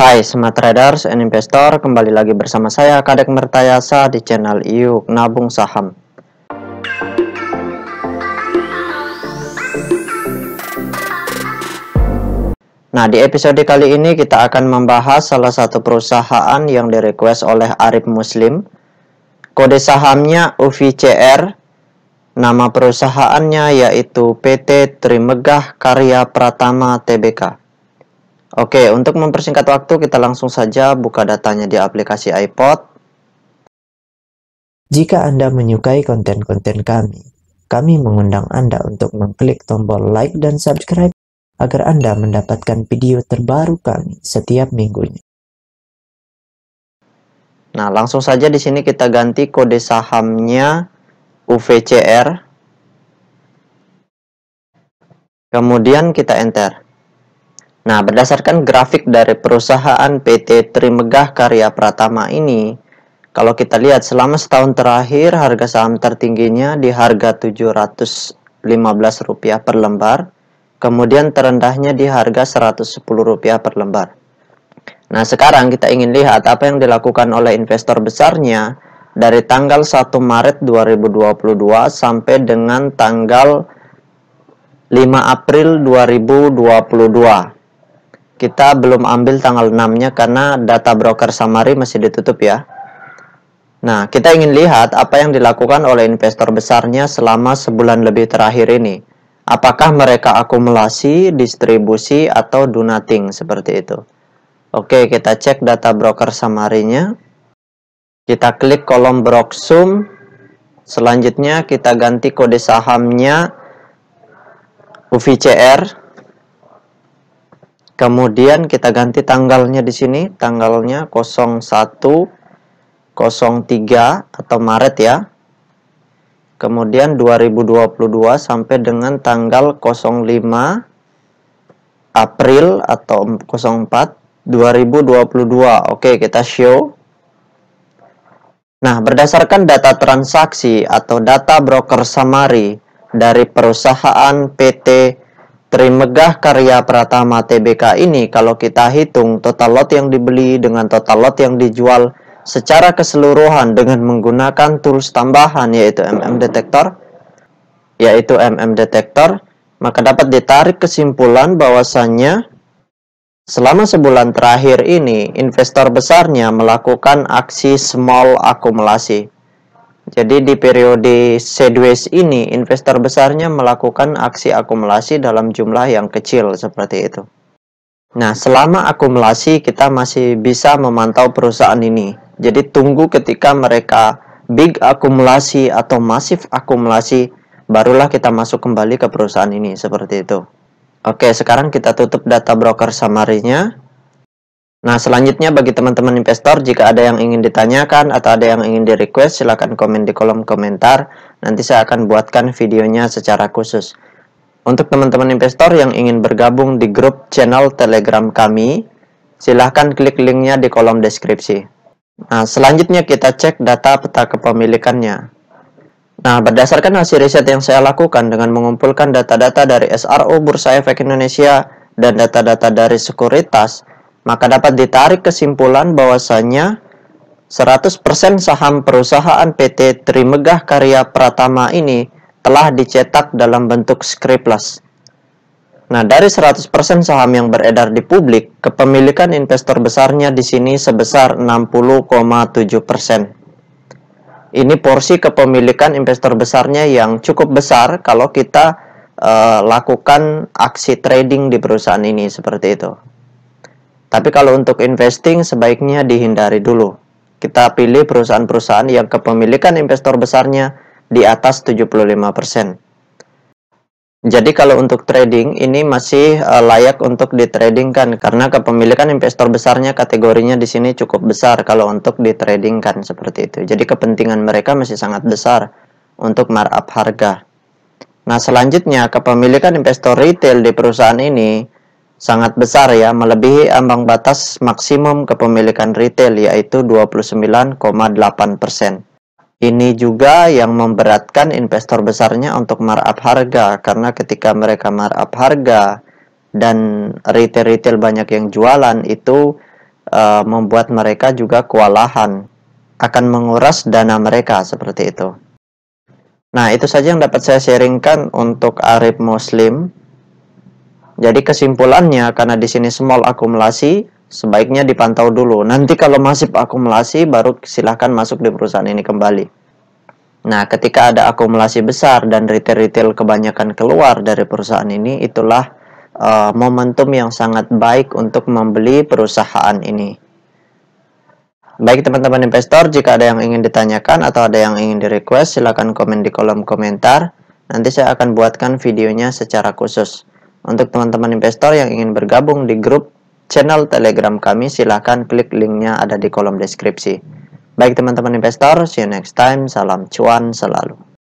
Hai Smart Traders and Investor, kembali lagi bersama saya Kadek Mertayasa di channel Iuk Nabung Saham. Nah, di episode kali ini kita akan membahas salah satu perusahaan yang di-request oleh Arif Muslim. Kode sahamnya UVCR, nama perusahaannya yaitu PT Trimegah Karya Pratama Tbk. Oke, untuk mempersingkat waktu kita langsung saja buka datanya di aplikasi iPod. Jika Anda menyukai konten-konten kami mengundang Anda untuk mengklik tombol like dan subscribe agar Anda mendapatkan video terbaru kami setiap minggunya. Nah, langsung saja di sini kita ganti kode sahamnya UVCR. Kemudian kita enter. Nah, berdasarkan grafik dari perusahaan PT Trimegah Karya Pratama ini, kalau kita lihat selama setahun terakhir harga saham tertingginya di harga Rp715 per lembar, kemudian terendahnya di harga Rp110 per lembar. Nah, sekarang kita ingin lihat apa yang dilakukan oleh investor besarnya dari tanggal 1 Maret 2022 sampai dengan tanggal 5 April 2022. Kita belum ambil tanggal 6-nya karena data broker summary masih ditutup ya. Nah, kita ingin lihat apa yang dilakukan oleh investor besarnya selama sebulan lebih terakhir ini. Apakah mereka akumulasi, distribusi, atau do nothing seperti itu. Oke, kita cek data broker summary-nya. Kita klik kolom Broksum. Selanjutnya kita ganti kode sahamnya UVCR. Kemudian kita ganti tanggalnya di sini, tanggalnya 0103 atau Maret ya. Kemudian 2022 sampai dengan tanggal 05 April atau 04 2022. Oke, kita show. Nah, berdasarkan data transaksi atau data broker summary dari perusahaan PT Trimegah Karya Pratama Tbk ini, kalau kita hitung total lot yang dibeli dengan total lot yang dijual secara keseluruhan dengan menggunakan tools tambahan yaitu MM Detector, maka dapat ditarik kesimpulan bahwasannya selama sebulan terakhir ini investor besarnya melakukan aksi small akumulasi. Jadi di periode sideways ini, investor besarnya melakukan aksi akumulasi dalam jumlah yang kecil seperti itu. Nah, selama akumulasi kita masih bisa memantau perusahaan ini. Jadi tunggu ketika mereka big akumulasi atau masif akumulasi, barulah kita masuk kembali ke perusahaan ini seperti itu. Oke, sekarang kita tutup data broker summary-nya. Nah, selanjutnya bagi teman-teman investor, jika ada yang ingin ditanyakan atau ada yang ingin di-request, silahkan komen di kolom komentar. Nanti saya akan buatkan videonya secara khusus. Untuk teman-teman investor yang ingin bergabung di grup channel Telegram kami, silahkan klik linknya di kolom deskripsi. Nah, selanjutnya kita cek data peta kepemilikannya. Nah, berdasarkan hasil riset yang saya lakukan dengan mengumpulkan data-data dari SRO Bursa Efek Indonesia dan data-data dari sekuritas, maka dapat ditarik kesimpulan bahwasanya 100% saham perusahaan PT Trimegah Karya Pratama ini telah dicetak dalam bentuk scriptless. Nah, dari 100% saham yang beredar di publik, kepemilikan investor besarnya di sini sebesar 60,7%. Ini porsi kepemilikan investor besarnya yang cukup besar kalau kita lakukan aksi trading di perusahaan ini seperti itu. Tapi kalau untuk investing sebaiknya dihindari dulu. Kita pilih perusahaan-perusahaan yang kepemilikan investor besarnya di atas 75%. Jadi kalau untuk trading ini masih layak untuk ditradingkan karena kepemilikan investor besarnya kategorinya di sini cukup besar kalau untuk ditradingkan seperti itu. Jadi kepentingan mereka masih sangat besar untuk markup harga. Nah, selanjutnya kepemilikan investor retail di perusahaan ini sangat besar ya, melebihi ambang batas maksimum kepemilikan retail yaitu 29,8%. Ini juga yang memberatkan investor besarnya untuk markup harga karena ketika mereka markup harga dan retail-retail banyak yang jualan itu membuat mereka juga kewalahan, akan menguras dana mereka seperti itu. Nah, itu saja yang dapat saya sharingkan untuk Arif Muslim. Jadi kesimpulannya, karena di sini small akumulasi, sebaiknya dipantau dulu. Nanti kalau masih akumulasi, baru silahkan masuk di perusahaan ini kembali. Nah, ketika ada akumulasi besar dan retail-retail kebanyakan keluar dari perusahaan ini, itulah momentum yang sangat baik untuk membeli perusahaan ini. Baik teman-teman investor, jika ada yang ingin ditanyakan atau ada yang ingin di-request, silakan komen di kolom komentar. Nanti saya akan buatkan videonya secara khusus. Untuk teman-teman investor yang ingin bergabung di grup channel Telegram kami, silakan klik linknya ada di kolom deskripsi. Baik teman-teman investor, see you next time. Salam cuan selalu.